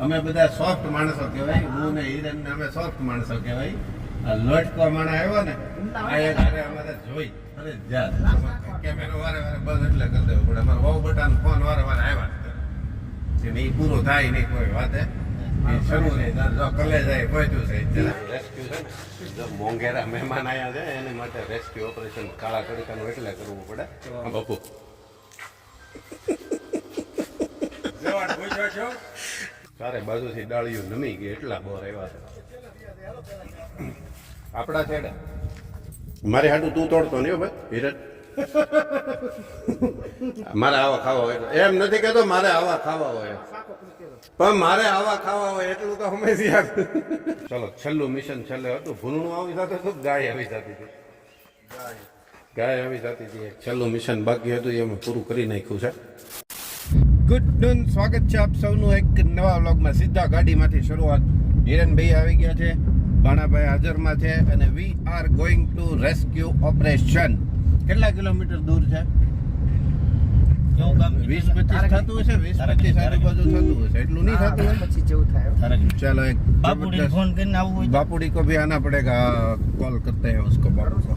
અમે બધા સોફ્ટ માણસો કહેવાય. હું ને હિરેન ને અમે સોફ્ટ માણસો કહેવાય. આ લોટકો માણસ આવ્યો ને આ એક હારે અમારે જોઈ અરે જા કેમેરો વારે વારે બસ એટલે કરી દેવું પડે. અમારે બહુ બટાનો ફોન વારે વારે આવ્યા છે ને એ પૂરો થાય નહીં કોઈ વાતે. એ શરૂ નહીં જો કલે જાય પહોંચ્યું છે રેસ્ક્યુ છે ને જો મોંઘેરા મહેમાન આવ્યા છે એની માટે રેસ્ક્યુ ઓપરેશન કાળા કડકાનું એટલે કરવું પડે. બાપુ ચારે બાજુથી ડાળીઓ નમી ગઈ એટલા બોર આવ્યા છે આપડા છેડે. મારે હાટું તું તોડતો નહીં ભાઈ હિરન. મારે આવા ખાવા હોય એમ નથી કેતો મારે આવા ખાવા હોય પણ મારે આવા ખાવા હોય એટલું તો હંમેશા. ચલો છેલ્લું મિશન છેલ્લે હતું. ભૂલણું આવી જતું હતું ગાય આવી જતી હતી. ગાય આવી જતી હતી. છેલ્લું મિશન બાકી હતું એ અમે પૂરું કરી નાખ્યું છે. ગુડ નૂન, સ્વાગત છે આપ સૌનું એક નવા વ્લોગમાં. સીધા ગાડીમાંથી શરૂઆત. હિરનભાઈ આવી ગયા છે, ભાણાભાઈ હાજરમાં છે અને we are going to rescue operation. કેટલા કિલોમીટર દૂર છે? 20-25 થતું હશે. 20-25 આજુબાજુ થતું હશે. એટલું નહીં થતું હોય પછી જેવું થાય. चलो एक बापूड़ी फोन करना आऊँ. बापूड़ी को भी आना पड़ेगा. कॉल करते हैं उसको बापू को.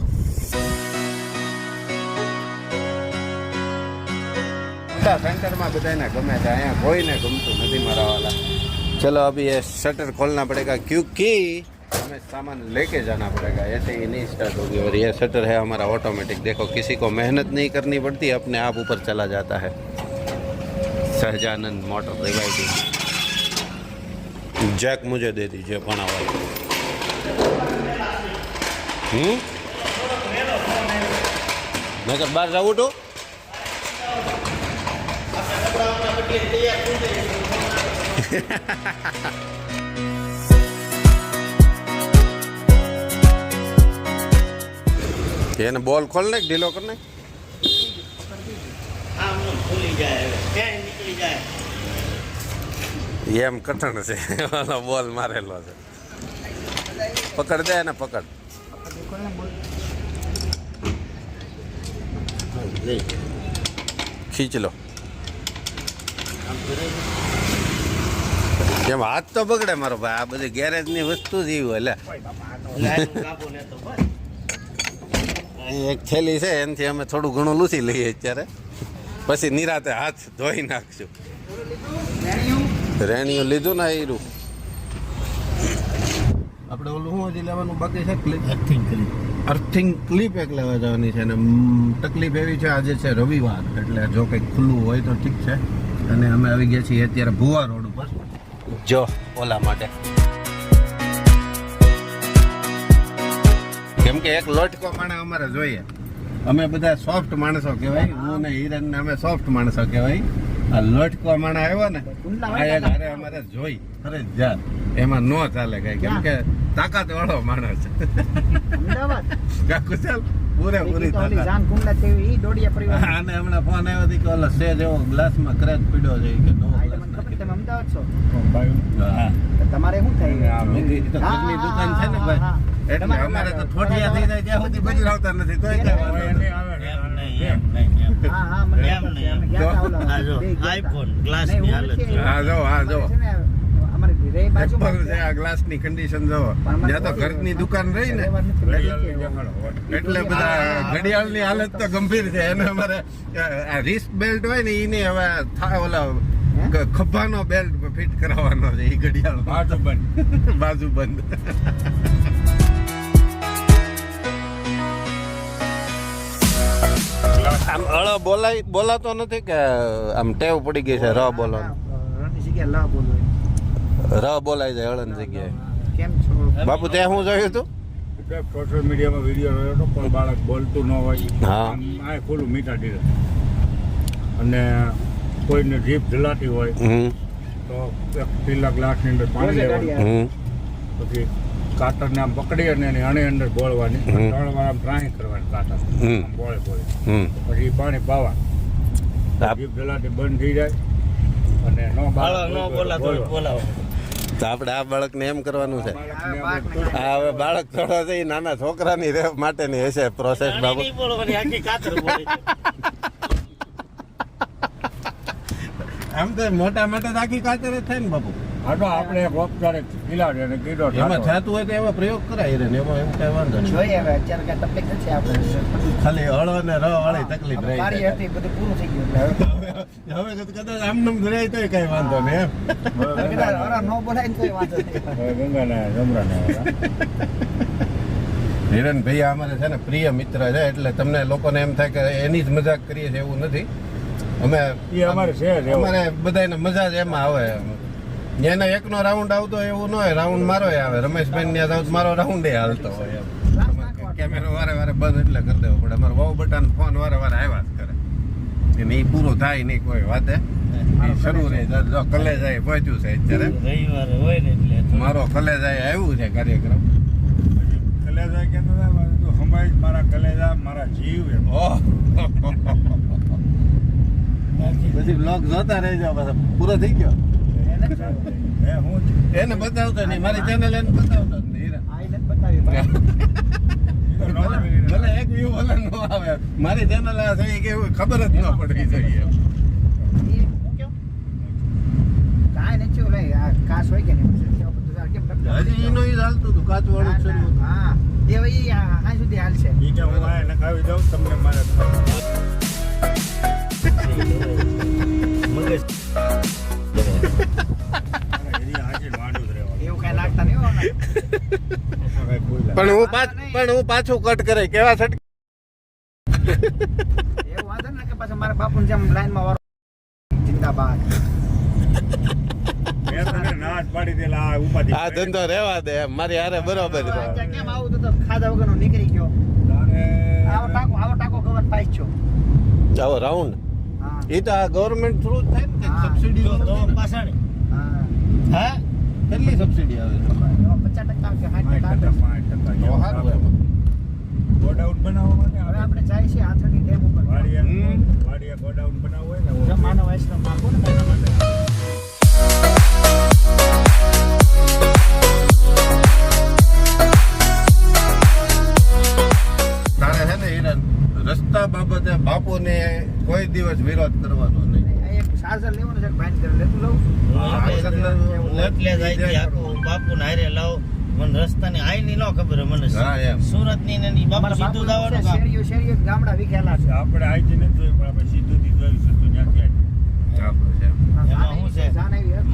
सेंटर में बताए गमे था यहाँ कोई ने गमतु नहीं मारा वाला. चलो अभी ये शटर खोलना पड़ेगा क्योंकि हमें सामान लेके जाना पड़ेगा. ऐसे ही नहीं स्टार्ट होगी. और ये शटर है हमारा ऑटोमेटिक. देखो किसी को मेहनत नहीं करनी पड़ती, अपने आप ऊपर चला जाता है. Sahajanand motor reviving. जैक मुझे दे दीजिए भाणा वाला. नगर बाहर जाऊँ तो એને બોલ ખોલ ને ઢીલો કર ને. એમ કઠણ છે ઓલો બોલ મારેલો છે. પકડ દે ને પકડ. ખીંચ લો. એમ હાથ તો બગડે મારો ભાઈ. આ બધી ગેરેજ ની વસ્તુ જ એવી એટલે એક થેલી છે એનાથી અમે થોડું ઘણું લૂસી લઈએ અત્યારે. પછી નિરાતે હાથ ધોઈ નાખશું. રેણીયું લીધું ને હીરું. આપણે ઓલું શું હજી લેવાનું બાકી છે? ક્લિપ. અર્થિંગ ક્લિપ એક લેવા જવાની છે. અને તકલીફ એવી છે આજે છે રવિવાર એટલે જો કંઈક ખુલ્લું હોય તો ઠીક છે. અને અમે આવી ગયા છીએ અત્યારે ભુવા રોડ ઉપર જો ઓલા માટે. કેમ કે એક લોટકો માણસ અમારે જોઈએ. અમે બધા સોફ્ટ માણસો કહેવાય. હું ને હિરન ને અમે સોફ્ટ માણસો કહેવાય. આ લોટકો માણસ આવ્યો ને આ એક હારે અમારે જોઈ અરે જા એમાં નો ચાલે કઈ. કેમ કે તાકાત વાળો માણસ છે. કુશલ પૂરેપૂરી તાકાત. આને હમણાં ફોન આવ્યો હતો કે ઓલો સ્ટેજ એવો ગ્લાસમાં ક્રેક પીડ્યો છે કે નવો ગ્લાસ નાખી. તમારે શું થાય? ઘરની દુકાન છે ને ભાઈ એટલે અમારે તો થોડિયા થઈ જાય ત્યાં સુધી બજી આવતા નથી. તો આ ગ્લાસ ની કન્ડિશન જોવો. જ્યાં તો ઘરની દુકાન રહી ને એટલે બધા ઘડિયાળ ની હાલત તો ગંભીર છે. એને અમારે આ રિસ્ટ બેલ્ટ હોય ને એને હવે ઓલા ખભાનો બેલ્ટ ફિટ કરાવવાનો છે. એ ઘડિયાળ બાજુ બંધ. આમ બોલાતો નથી કે આમ ટેવ પડી ગઈ છે ર બોલવાનું. ર બોલાય જાય હળન જગ્યાએ. કેમ છો બાપુ? ત્યાં શું જોયું હતું? સોશિયલ મીડિયામાં વિડીયો રહ્યો હતો પણ બાળક બોલતું ન હોય. હા આ ખોલું મીઠા ઢીરે અને કોઈને જીભ જલાતી હોય તો એક પીલા ગ્લાસની અંદર પાણી લેવાનું. પછી કાતરને આમ પકડી અને એની અણી અંદર બોળવાની. 3 વાર આમ ટ્રાય કરવાની કાતર બોળે બોળે. પછી પાણી પાવા જીભ જલાતી બંધ થઈ જાય અને બોલાવો. તો આપણે આ બાળકને એમ કરવાનું છે. આ હવે બાળક થોડો છે નાના છોકરાની રેપ માટેની હશે પ્રોસેસ બાબુ. આમ તો મોટા માટે આખી કાતર જ થાય ને બાપુ. આ તો આપણે એક ઔપચારિક ખીલાડી અને કીધો એમાં થતું હોય તો એવા પ્રયોગ કરાય રે ને એમાં એમ કઈ વાંધો નહીં. જોઈએ હવે અત્યારે કઈ તકલીફ નથી આપણે ખાલી હળ અને ર વાળી તકલીફ રહી કાર્ય જાય. હતી બધું પૂરું થઈ ગયું હવે કદાચ આમ રહે તો કઈ વાંધો નહીં એમ. એટલે કદાચ હરા ન બોલાય ને તોય વાંધો નહીં. ગંગાના જમરાને હિરણભાઈ અમારે છે ને પ્રિય મિત્ર છે એટલે તમને લોકોને એમ થાય કે એની જ મજાક કરીએ છીએ એવું નથી. અમે એ અમારે છે જ એવું. અમારે બધાને મજા જ એમાં આવે. એને એકનો રાઉન્ડ આવતો હોય એવું ન હોય, રાઉન્ડ મારો આવે. રમેશભાઈ ત્યાં જાવ તો મારો રાઉન્ડ હાલતો હોય એમ. કેમેરો વારે વારે બંધ એટલે કરી દેવો પડે. અમારો વાવ બટન ફોન વારે વારે આવ્યા જ કરે અને એ પૂરો થાય નહીં કોઈ વાતે. એ શરૂ રહે જો કલેજાએ પહોંચ્યું છે અત્યારે. રવિવાર હોય ને એટલે મારો કલેજાએ આવ્યું છે કાર્યક્રમ. કલેજા કહેતો હતા, તું હંભાઈ મારા કલેજા મારા જીવ એમ. ઓહ પછી બ્લોગ જોતા રહેજો પાછા પૂરો થઈ ગયો. હે હું એને બતાવતો નહીં, મારી ચેનલ એને બતાવતો જ નહીં. આ એને બતાવી ભલે એક વ્યૂ ભલે ન આવે, મારી ચેનલ આ થઈ કે એવું ખબર જ ન પડવી જોઈએ. કાંઈ નથી ઓલે આ કાચ હોય કે નહીં કેમ હજી એનો ઈ જ હાલતું હતું, કાચ વાળું જ શરૂ હતું. હા એ હવે ઈ આ સુધી હાલશે ઈ કે હું આ નખાવી દઉં તમને મારે મગજ એની હાજર માંડું જ રહેવાનું. એવું કાંઈ લાગતા નહીં હો કાંઈ બોલ્યા. પણ હું પાછું કટ કરે કેવા છટ. એવું વાંધો ને કે પાછા મારા બાપુને જેમ લાઈનમાં વાળો જિંદાબાદ મેં તને ના જ પાડી દેલા આ ઉપાધિ આ ધંધો રહેવા દે એમ, મારી હારે બરોબર છે. અત્યારે કેમ આવું તો ખાધા વગરનો નીકળી ગયો તારે આવો ટાકો કવર પાઈ છો આવો રાઉન્ડ હા એ તો આ ગવર્મેન્ટ થ્રુ જ થાય ને હા. સબસિડી પાછળ હા હા કેટલી સબસિડી આવે છે? 50% કે 60% 5% તો સારું એમાં. ગોડાઉન બનાવવા માટે હવે આપણે જાય છે આથણી ડેમ ઉપર વાડિયા ગોડાઉન બનાવવું હોય ને માનવ આશ્રમ આપો ને એના માટે તારે છે ને હિરન રસ્તા બાબતે બાપુને કોઈ દિવસ વિરોધ કરવાનો નહીં. એક ચાર્જર લેવાનું છે ભાઈ કરે લેતું લઉં એટલે જાય છે આખું બાપુને હારે લાવો મને રસ્તાની આઈની ન ખબર મને હા એમ. સુરતની ને ઈ બાપુ અમારા સીધું બાપુ જવાનું કામ શેરીઓ ગામડા વિખેલા છે આપણે આઈથી નથી જોયું પણ આપણે સીધુંથી જોઈશું તો ત્યાંથી આપણું છે. એમાં શું છે?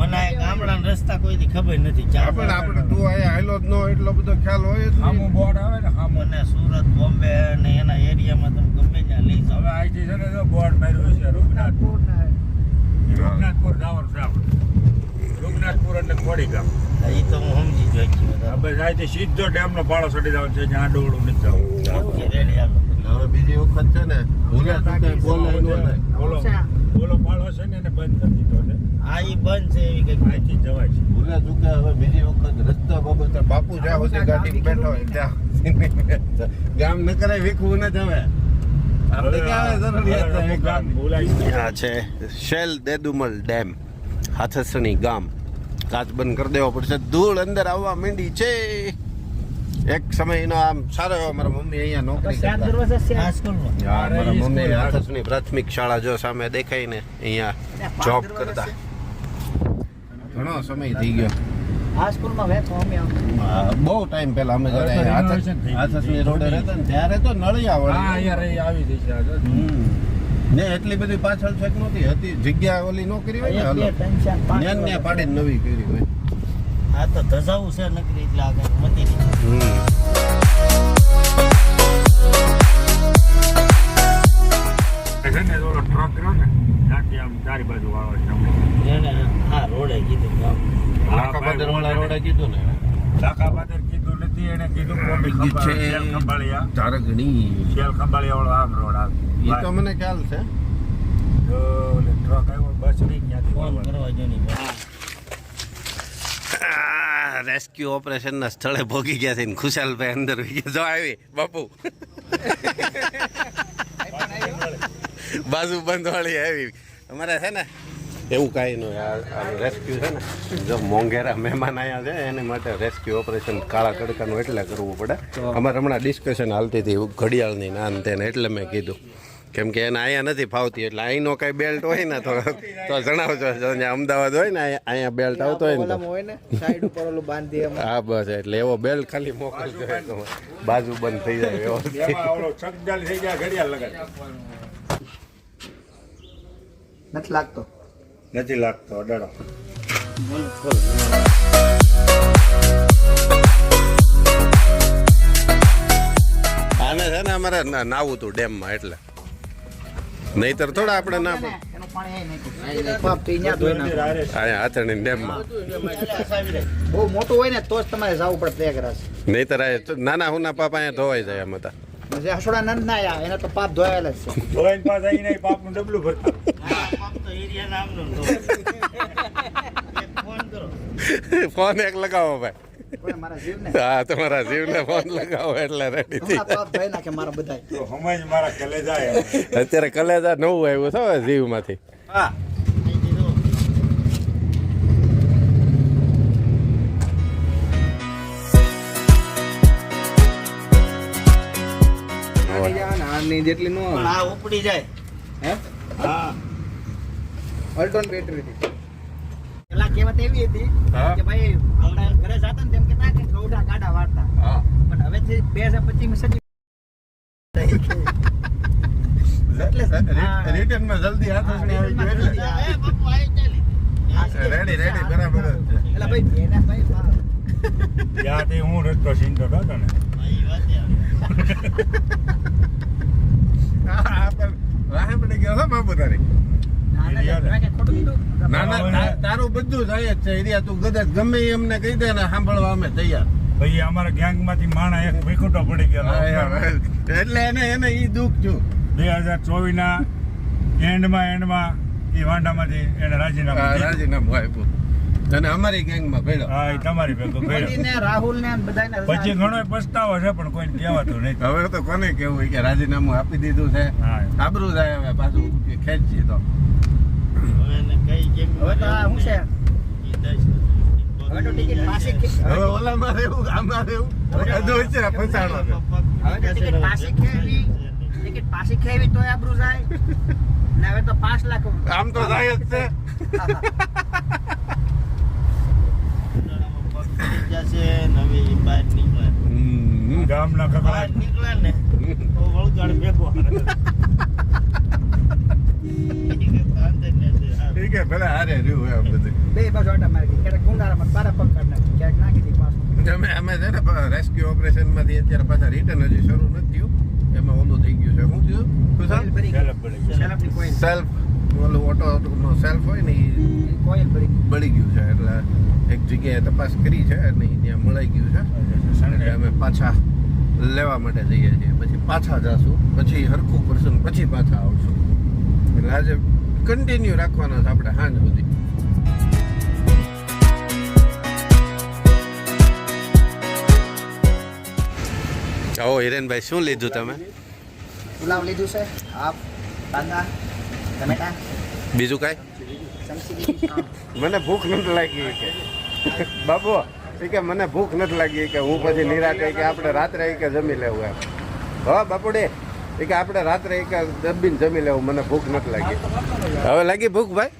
મને આ ગામડાના રસ્તા કોઈથી ખબર નથી આપણે તું અહીંયા હાયલો જ ન હોય એટલો બધો ખ્યાલ હોય જ આમું નહીં. બોર્ડ આવે ને આમું મને સુરત બોમ્બે ને એના એરિયામાં તમે ગમે ત્યાં લઈ જાઓ હવે આઈથી છે ને જો બોર્ડ માર્યું છે રૂપનાથપુર જવાનું છે આપણે રૂપનાથપુર એટલે ખોડી ગામ એ તો હું સમજી જોઈ છું આપણે આઈથી સીધો ડેમનો પાળો ચડી જવાનું છે જ્યાં ડોળું નથી જવું રેડી હાલો હવે બીજી વખત છે ને ભૂલે ચૂકે બોલાય ન થાય. ઓલો પાળો છે ને એને બંધ કરી દીધો છે આ ઈ બંધ છે એવી કંઈક આઈથી જવાય છે ભૂલે ચૂકે હવે બીજી વખત રસ્તા બાબતે બાપુ જ્યાં સુધી ગાડી બેઠો હોય ત્યાં ગામ ન કરાય વીખવું ન જવે. આપણે ક્યાં આવે જરૂરિયાત છે ગામ ભૂલાય છે આ છે શેલ દેદુમલ ડેમ, હાથસણી ગામ. કાચ બંધ કરી દેવો પડશે, ધૂળ અંદર આવવા માંડી છે. એક સમયનો આમ સારો એવો મારા મમ્મી અહીંયા નોકરી કરતા. આ સ્કૂલમાં યાર, મારા મમ્મી હાથસણી પ્રાથમિક શાળા જો સામે દેખાય ને અહીંયા જોબ કરતા. ઘણો સમય થઈ ગયો. આ સ્કૂલમાં વેચો અમે બહુ ટાઈમ પહેલા અમે જ્યારે હાથસણી રોડે રહેતા ને ત્યારે તો નળિયા હા વળી. અહીંયા રહી આવી જશે આ જો. ને એટલી બધી પાછળ છેક નહોતી હતી જગ્યા ઓલી નોકરી હોય ને હાલો ન્યા પાડીને નવી કરી હોય. આ તો ધજાવું છે નકરી એટલે આગળ મતી નહીં છે ને ઓલો ટ્રક રહ્યો ને ત્યાંથી આમ ચારી બાજુ વાળો છે એને આ રોડે કીધું ગામ લાકાબાદર વાળા રોડે કીધું ને લાખાબાદર કીધું નથી એને કીધું કોમી શેલ ખંભાળિયા ધારગણી. શેલ ખંભાળિયા વાળો આમ રોડ આવે એ તો મને ખ્યાલ છે. તો ઓલે ટ્રક આવ્યો બસ નહીં ત્યાંથી ફોન વાળો. કરવા જો નહીં રેસ્ક્યુ ઓપરેશનના સ્થળે ભોગી ગયા છે ને ખુશાલભાઈ અંદર વહી ગયા. જો આવી બાપુ બાજુ બંધવાળી આવી. અમારે છે ને એવું કાંઈ નહીં. આ રેસ્ક્યુ છે ને જો મોંઘેરા મહેમાન આવ્યા છે એને માટે રેસ્ક્યુ ઓપરેશન કાળા તડકાનું એટલે કરવું પડે. અમારે હમણાં ડિસ્કશન હાલતી હતી ઘડિયાળની નાન તેને એટલે મેં કીધું કેમ કે એને અહીંયા નથી ફાવતી એટલે અહીંનો કઈ બેલ્ટ હોય ને તો જણાવજો જ્યાં અમદાવાદ હોય ને અહીંયા બેલ્ટ આવતો હોય ને તો. હોય ને સાઈડ ઉપર ઓલું બાંધી એમ હા બસ એટલે એવો બેલ્ટ ખાલી મોકલજો તો બાજુ બંધ થઈ જાય એવો. એમાં ઓલો ચકડાલી થઈ જાય ઘડિયાળ લગાડ નથી લાગતો. નથી લાગતો અડાડો. આને છે ને અમારે નાવું હતું ડેમમાં એટલે નહીતર થોડા આપણે ના એનું પાણી અહીં નાખ્યું. પાપ તો અહીંયા ધોઈ નાખો. અહીંયા હાથણી ડેમમાં બહુ મોટું હોય ને તો જ તમારે જવું પડે પ્રયાગરાજ. નહીતર આ નાના હુના પાપા અહીંયા ધોવાઈ જાય એમ હતા. જે હસોડા નંદ ના આયા એને તો પાપ ધોયેલા જ છે. ધોઈને પાછા આવીને પાપનું ડબલું ભરતા. ફોન એક લગાવો ભાઈ. કોઈ મારા જીવને હા તમારા જીવને ફોન લગાવો એટલે રેડી થઈ હમણાં પાપ ધોઈ નાખે મારા બધાય. તો હમણાં જ મારા કલે જાય. અત્યારે કલેજા નવું આવ્યું છે હવે જીવમાંથી. હા આની જેટલી નો પણ આ ઉપડી જાય. હે હા અલ્ટોન બેટરી હતી. પેલા કહેવત એવી હતી હા. કે ભાઈ આપણે ઘરે જાતા ને તેમ કેતા કે ગૌડા ગાડા વાળતા. હા પણ હવે 2025 સદી રિટર્નમાં જલ્દી હાથ હા, રિટર્નમાં જલ્દી. એ બાપુ આવી ચાલી. રેડી રેડી બરાબર જ છે. એટલે ભાઈ એના ભાઈ ત્યાંથી હું રસ્તો સીનતો હતો ને. ભાઈ વાતે આવે. હા પણ રાહે પડી ગયો છે બાપુ તારી. ખોટું કીધું. ના ના તારું બધું જાય જ છે એરિયા તું કદાચ ગમે એ અમને કહી દે ને સાંભળવા અમે તૈયાર. ભાઈ અમારા ગેંગમાંથી માણા એક વિખૂટો પડી ગયો. એટલે એને ઈ દુઃખ છું. 2024 ના એન્ડમાં એ વાંડામાંથી એને રાજીનામું દીધું. રાજીનામું આપ્યું અને અમારી ગેંગમાં ભેળો. હા એ તમારી ભેગો ભેળો. મોદીને, રાહુલને અને બધાને પછી ઘણો પસ્તાવો છે પણ કોઈને કહેવાતું નહીં. હવે તો કોને કેવું હોય કે રાજીનામું આપી દીધું છે હા આબરૂ જાય હવે પાછું કે ખેંચી તો હવે એને કઈ કેમ હવે તો આ શું છે? ઈ 10 હવે તો ટિકિટ પાછી હવે ઓલામાં રહેવું આમાં રહેવું બધું છે ફસાડો છે. હવે તો ટિકિટ પાછી ખેવી તોય આબરૂ જાય ને હવે તો 5 લાખ આમ તો જાય જ છે. જશે નવી બહાર નીકળે. ગામના બહાર કકડા નીકળે ને તો વળગાડ ભેગો ઠીક છે ભલે હારે રહ્યું એમ બધું. બે બાજુ આટા મારી ક્યારેક ગુંડારામાં બારા પગ કાઢ નાખી ક્યારેક નાખી દી પાછું. અમે છે ને રેસ્ક્યુ ઓપરેશનમાંથી અત્યારે પાછા રિટર્ન હજી શરૂ નથી થયું એમાં ઓલું થઈ ગયું છે શું થયું કોઈલ ભરી ગઈ. સેલબ પડી ગઈ. સેલફની કોઈલ. સેલ્ફ ઓલું ઓટોનો સેલ્ફ હોય ને એ એની કોઈલ ભરી ગઈ. બળી ગયું છે એટલે એક જગ્યાએ તપાસ કરી છે અને ઈ ત્યાં મળી ગયું છે એટલે અમે પાછા લેવા માટે જઈએ છીએ પછી પાછા જાશું પછી હરખું કરશું ને પછી પાછા આવશું એટલે આજે કન્ટિન્યુ રાખવાના છે આપણે સાંજ સુધી. આવો હિરેનભાઈ શું લીધું તમે? પુલાવ લીધું છે હાફ કાંદા ટમેટા બીજું કાંઈ? ચમચી લીધી. હા. મને ભૂખ નથી લાગી કે બાબુ એ કે મને ભૂખ નથી લાગી કે હું પછી નિરાતે કે આપણે રાત્રે કે જમી લેવું એમ. હો બાપુડે એ કે આપણે રાત્રે કે દબીને જમી લેવું મને ભૂખ નથી લાગી. હવે લાગી ભૂખ ભાઈ?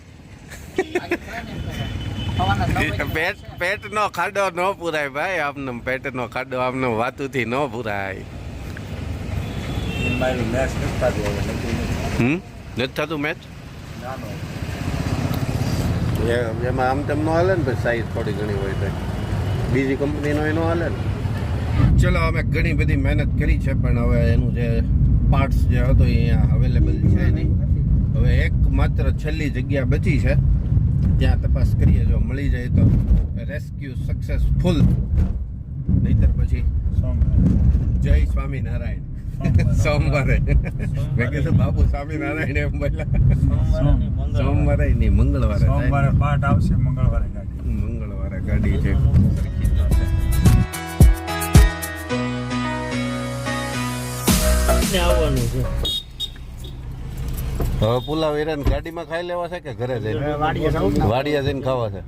ખવાના 9 વાગે. પેટનો ખાડો ન પૂરાય ભાઈ આમને પેટનો ખાડો આમને વાતુથી ન પૂરાય. મારી મેચ નથી થતી હવે નથી. નથી થતું મેચ એમાં આમ તેમ ન હાલે ને ભાઈ સાઈઝ થોડી ઘણી હોય તો બીજી કંપનીનો એનો હાલે ને. ચલો અમે ઘણી બધી મહેનત કરી છે પણ હવે એનું જે પાર્ટ્સ જે હતો એ અહીંયા અવેલેબલ છે નહીં. હવે એક માત્ર છેલ્લી જગ્યા બચી છે ત્યાં તપાસ કરીએ જો મળી જાય તો રેસ્ક્યુ સક્સેસફુલ નહીતર પછી જય સ્વામિનારાયણ સોમવારે મેં કીધું બાપુ સ્વામિનારાયણ એમ બોલ્યા સોમવારે નહીં મંગળવારે થાય. સોમવારે પાઠ આવશે મંગળવારે ગાડી. મંગળવારે ગાડી છે. આવવાનું છે. હવે પુલાવ હિરેન ગાડીમાં ખાઈ લેવા છે કે ઘરે જઈને? વાડીએ જાઉં ને. વાડિયા જઈને ખાવા છે.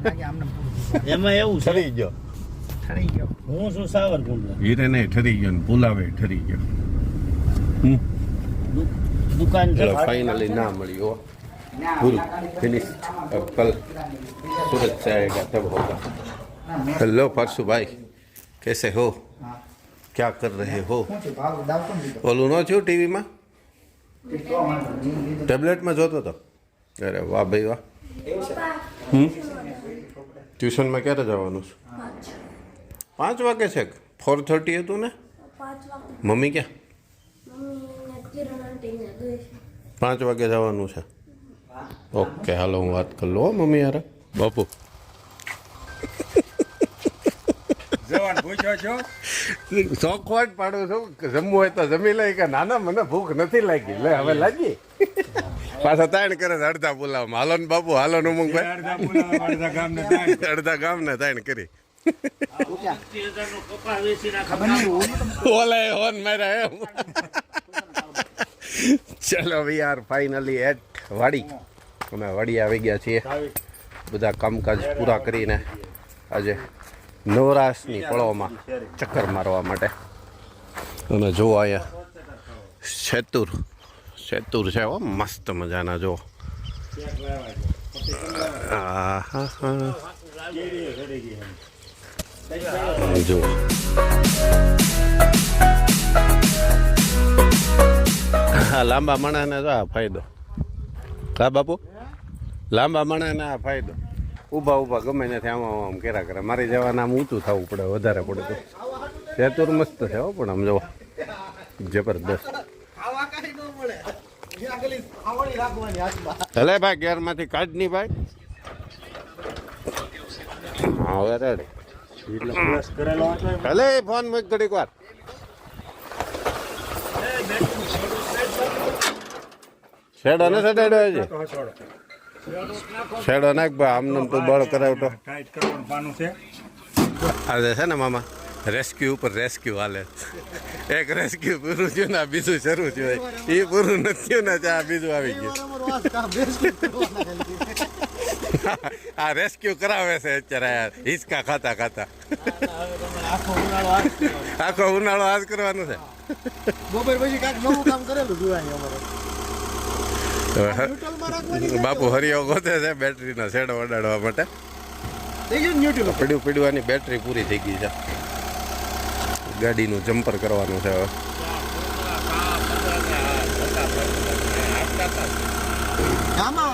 લાગે આમને પૂરું. એમાં એવું છે ઠરી ગયો ઠરી ગયો. હું શું સાવરકુંડલા હિરેન ઠરી ગયો ને પુલાવે ઠરી ગયો. દુકાન છે फाइनली ना मिली हो फुल फिनिश्ड अब कल सूरज से आएगा तब होगा। हेलो परसू भाई कैसे हो क्या कर रहे हो बोलू नो छू टीवी में टेब्लेट में जोतो तो अरे वाह भाई वाह ट्यूशन में क्यारे जवानुं छे 5 वागे छे 4:30 हतुं ने मम्मी क्या 5 वागे जवानुं छे ओके हालो हूँ बात कर लो मम्मी यार बापू જવાન પૂછ્યો છો ચોખવાટ પાડું છું જમવું હોય તો જમી લઈ કે નાના મને ભૂખ નથી લાગી લે હવે લાગી પાછા તાણ કરે છે અડધા બોલાવમાં હાલો ને બાપુ હાલો ને ઉમંગભાઈ અડધા બોલાવા અડધા ગામને તાણ. અડધા ગામને તાણ કરી 80,000 નો કપા વેચી નાખા ઓલે હોન મારા એમ ચલો વી આર ફાઇનલી એટ વાડી અમે વાડી આવી ગયા છીએ બધા કામકાજ પૂરા કરીને આજે નવરાશની પળોમાં ચક્કર મારવા માટે અને જો અહીંયા સેતુર છે હો મસ્ત મજાના જો જો લાંબા માણસને તો આ ફાયદો કા બાપુ લાંબા માણસને આ ફાયદો ઊભા ઊભા ગમે નથી આમ કેરા કરે મારી જવાના આમ ઊંચું થવું પડે વધારે પડે તો સેતુર મસ્ત છે હો પણ આમ જો જબરદસ્ત હલે ભાઈ ગેરમાંથી કાઢ ની ભાઈ હા હવે રેડી એટલે પ્રેસ કરેલો હતો હલે ફોન મૂક ઘડીક વાર શેડો ને સડાડ્યો છે તો છોડો શેડો નાખ ભાઈ આમને તો બળ કરાવતો ટાઈટ કરવાનું પાનું છે આજે છે ને મામા રેસ્ક્યુ ઉપર રેસ્ક્યુ હાલે એક રેસ્ક્યુ પૂરું થયું ને આ બીજું શરૂ થયું એ પૂરું નથી થયું ને આ બીજું આવી ગયું આ રેસ્ક્યુ કરાવે છે અત્યારે યાર હિંચકા ખાતા ખાતા આખો ઉનાળો આજ કરવાનું છે બપોર પછી કાંઈક નવું કામ કરેલું જોવાની અમારે બાપુ હરિયો ગોતે છે બેટરીનો શેડો વડાડવા માટે થઈ ગયું ન્યુટ્રલ પડ્યું બેટરી પૂરી થઈ ગઈ છે ગાડીનું જમ્પર કરવાનું છે હવે આમાં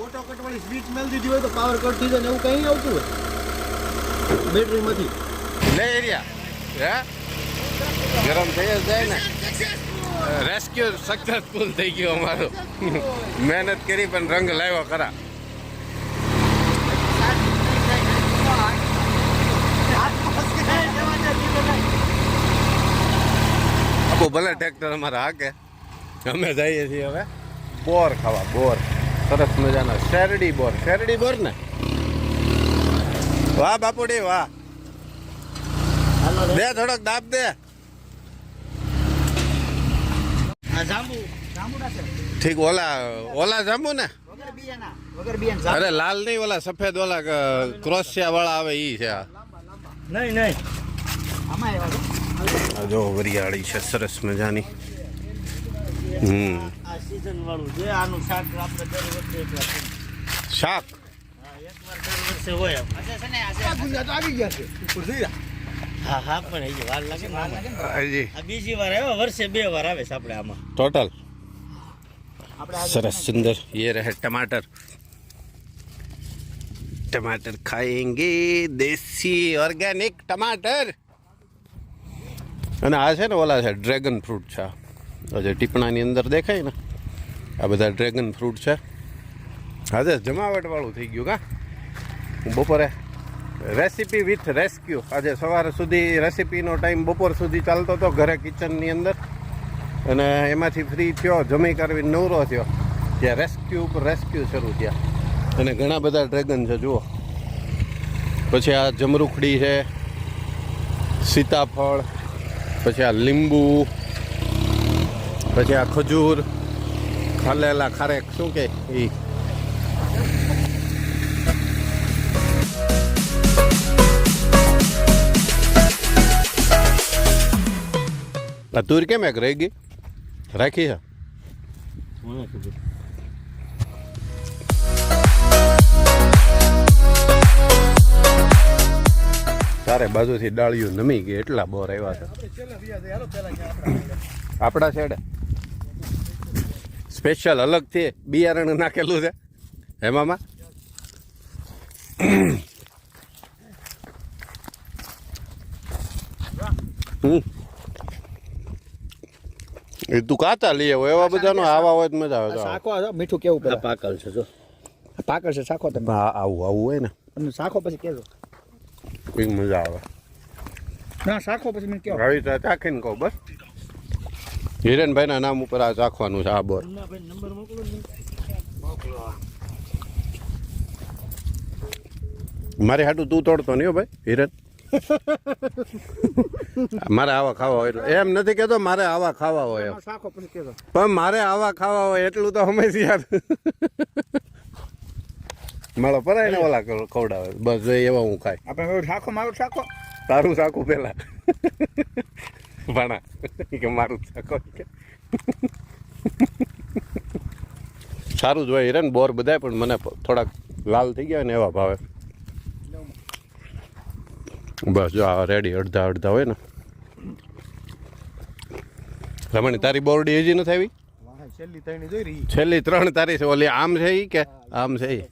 ઓટો કટ વાળી સ્વિચ મેલ દીધી હોય તો પાવર કટ થઈ જાય ને એવું કઈ આવતું હોય બેટરીમાંથી લે એરિયા હે ગરમ થઈ જ જાય ને રેસ્ક્યુ સક્સેસફુલ થઈ ગયો અમારો મહેનત કરી પણ રંગ લાવ્યો ખરા આપો ભલે ટ્રેક્ટર અમારા હાકે અમે જઈએ છીએ હવે બોર ખાવા બોર સરસ મજાના શેરડી બોર ને વાહ બાપુડી વાહ દે થોડોક દાબ દે આ જાંબુ ઠીક ઓલા જાંબુ ને વગર બિયાના અરે લાલ નહીં ઓલા સફેદ ઓલા ક્રોસિયા વાળા આવે ઈ છે આ નહીં આમાં આવ્યા આ જો વરિયાળી છે સરસ મજાની આ સીઝન વાળું છે આનું શાક આપણે દર વર્ષે એકવાર શાક એકવાર દર વર્ષે હોય આવી ગયા છે ઉપર જઈ હા પણ એ વાર લાગે ને આમાં. હજી આ બીજી વાર આવ્યો વર્ષે 2 વાર આવે છે આપણે આમાં टोटल सरस सुंदर ये रहे टमाटर खाएंगे देसी ऑर्गेनिक टमाटर અને આ છે ને ઓલા છે ડ્રેગન ફ્રૂટ છે આ જે ટીપણાની અંદર દેખાય ને આ બધા ડ્રેગન ફ્રૂટ છે આજે જમાવટ વાળું થઈ ગયું કા હું બપોરે રેસીપી વિથ રેસ્ક્યુ આજે સવાર સુધી રેસીપીનો ટાઈમ બપોર સુધી ચાલતો હતો ઘરે કિચનની અંદર અને એમાંથી ફ્રી થયો જમી કરવી નવરો થયો ત્યાં રેસ્ક્યુ ઉપર રેસ્ક્યુ શરૂ થયા અને ઘણા બધા ડ્રેગન છે જુઓ પછી આ જમરૂખડી છે સીતાફળ પછી આ લીંબુ પછી આ ખજૂર ખાલેલા ખારેક શું કે એ આ તુર કેમ એક રહી ગઈ રાખી છે ચારે બાજુથી ડાળીઓ નમી ગઈ એટલા બોર આવ્યા છે આપણા છેડે સ્પેશિયલ અલગથી બિયારણ નાખેલું છે હેમામાં એ તું કાચા લઈ આવો એવા બધાનો આવા હોય તો મજા આવે તો શાખો મીઠું કેવું પેલા પાકલ છે જો પાકળ છે શાખો તમે આવું હોય ને અને શાખો પછી કેજો કંઈક મજા આવે ના શાખો પછી મને કેવો આવી રીતે ચાખીને કહું બસ હિરેનભાઈના નામ ઉપર આ ચાખવાનું છે આ બોર નંબર મોકલો મારી હાટું તું તોડતો નહીં હો ભાઈ હિરેન મારે આવા ખાવા હોય એટલે એમ નથી કહેતો મારે આવા ખાવા હોય એમ શાખો પછી કેજો પણ મારે આવા ખાવા હોય એટલું તો હંમેશા યાદ મારો પરાય ને ઓલા ખવડાવે બસ જોઈએ એવા હું ખાય આપણે શાખો મારો શાખો તારું શાકું પેલા ભણા કે મારું શાકો કે સારું જ હોય હિરેન બોર બધાય પણ મને થોડાક લાલ થઈ ગયા ને એવા ભાવે બસ જો આ રેડી અડધા અડધા હોય ને રમણી તારી બોરડી હજી નથી આવી છેલ્લી ત્રણ જોઈ રહી છેલ્લી 3 તારી છે ઓલી આમ છે ઈ કે આમ છે ઈ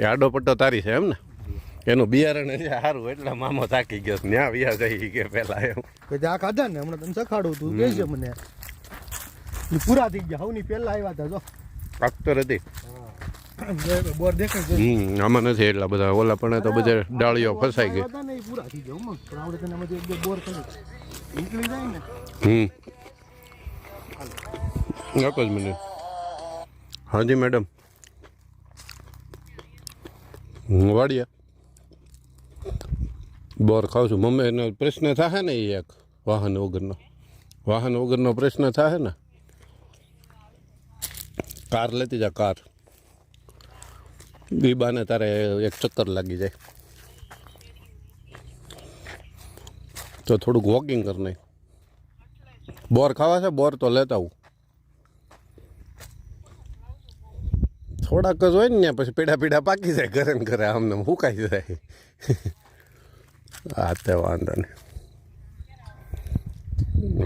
એ આડો પટ્ટો તારી છે એમ ને એનું બિયારણ છે સારું એટલે મામો થાકી ગયો ન્યા વ્યા જઈ કે પેલા એમ કે આ ખાધા ને હમણાં તને સખાડું તું કે છે મને ઈ પૂરા થઈ ગયા હવની પહેલા આવ્યા હતા જો પાકતર હતી બોર દેખાય છે આમાં નથી એટલા બધા ઓલા પણ તો બધે ડાળીઓ ફસાઈ ગઈ હતા ને ઈ પૂરા થઈ ગયા હમ પણ આવડે તને એમાંથી એક બે બોર કરી નીકળી જાય ને એક જ મિનિટ હાજી મેડમ વાડિયા બોર ખાઉં છું મમ્મી એનો પ્રશ્ન થાય ને એ એક વાહન વગરનો પ્રશ્ન થાય ને કાર લેતી જા કાર દીબાને તારે એક ચક્કર લાગી જાય તો થોડુંક વોકિંગ કર નહીં બોર ખાવા છે બોર તો લેતા આવું થોડાક જ હોય ને પછી પીડા પાકી જાય ઘરે ને ઘરે આમને સુકાઈ જાય હા તે વાંધો નહીં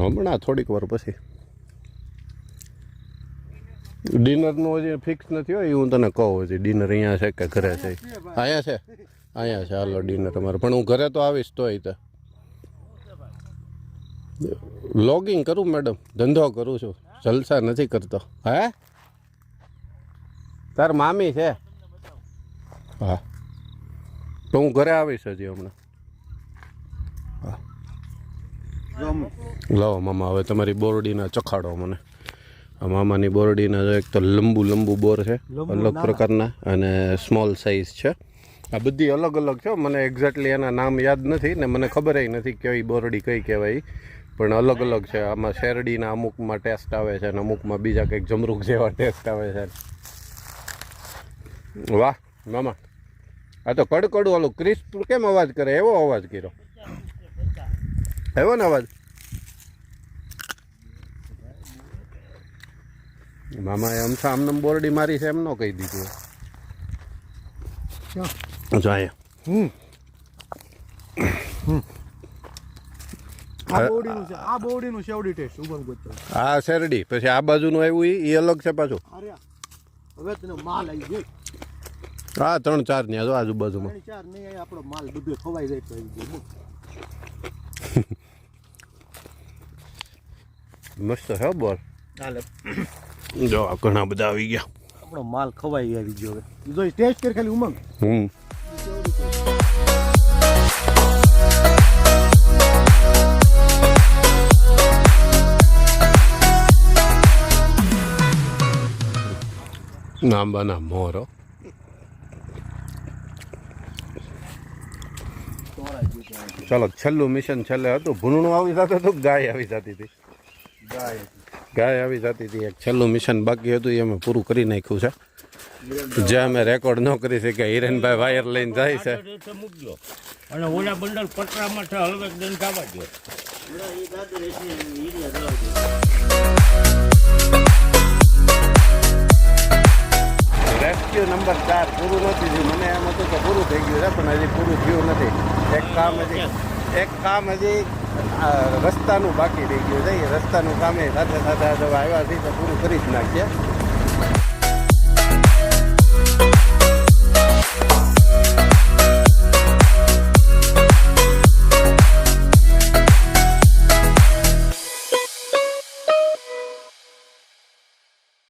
હમણાં થોડીક વાર પછી ડિનરનું હજી ફિક્સ નથી હોય એ હું તને કહું હજી ડિનર અહીંયા છે કે ઘરે છે અહીંયા છે હાલો ડિનર તમારે પણ હું ઘરે તો આવીશ તોય તે લોગિંગ કરું મેડમ ધંધો કરું છું જલસા નથી કરતો હે તાર મામી છે હા તો હું ઘરે આવીશ હજી હમણાં હા લાવો મામા હવે તમારી બોરડીના ચખાડો મને આ મામાની બોરડીના એક તો લંબુ બોર છે અલગ પ્રકારના અને સ્મોલ સાઇઝ છે આ બધી અલગ અલગ છે મને એક્ઝેક્ટલી એના નામ યાદ નથી ને મને ખબર નથી કઈ બોરડી કઈ કહેવાય પણ અલગ અલગ છે આમાં શેરડીના અમુકમાં ટેસ્ટ આવે છે અને અમુકમાં બીજા કંઈક જમરૂક જેવા ટેસ્ટ આવે છે વાહ મામા આ તો કડકડું ઓલું ક્રિસ્પ કેમ અવાજ કરે એવો અવાજ કર્યો આવ્યો ને અવાજ મામાએ અમથા આમને બોરડી મારી છે એમ ન કહી દીધું જો અહીંયા આ બોડીનું શેવડી ટેસ્ટ ઉભા ગોતો આ શેરડી પછી આ બાજુનું આવ્યું એ અલગ છે પાછું અરે હવે તને માલ આવી ગયો હા 3-4 ની આજુબાજુમાં 4 નહીં આપણો માલ બધો ખવાઈ જાય તો આવી ગયો મસ્ત છે બોલ ચાલે જો આ ઘણા બધા આવી ગયા આપણો માલ ખવાઈ આવી ગયો હવે જો ટેસ્ટ કર ખાલી ઉમંગ નાંબાના મોરો ચાલો છેલ્લું મિશન છેલ્લે હતું ભૂનણું આવી જતું હતું ગાય આવી જતી હતી ગાય આવી જતી હતી એક છેલ્લું મિશન બાકી હતું એ અમે પૂરું કરી નાખ્યું છે જે અમે રેકોર્ડ ન કરી શક્યા હિરેનભાઈ વાયર લઈને જાય છે મૂકજો અને ઓલા બંડલ પટરામાં છે હળવે દઈને જવા દો એ દાદુ રહેશે ઈડિયા દલાવજો. રેસ્ક્યુ નંબર 4 પૂરું નથી થયું. મને એમ હતું કે પૂરું થઈ ગયું છે, પણ હજી પૂરું થયું નથી. એક કામ હજી રસ્તાનું બાકી રહી ગયું છે. એ રસ્તાનું કામ એ સાથે સાથે આવ્યા છે તો પૂરું કરી જ નાખીએ.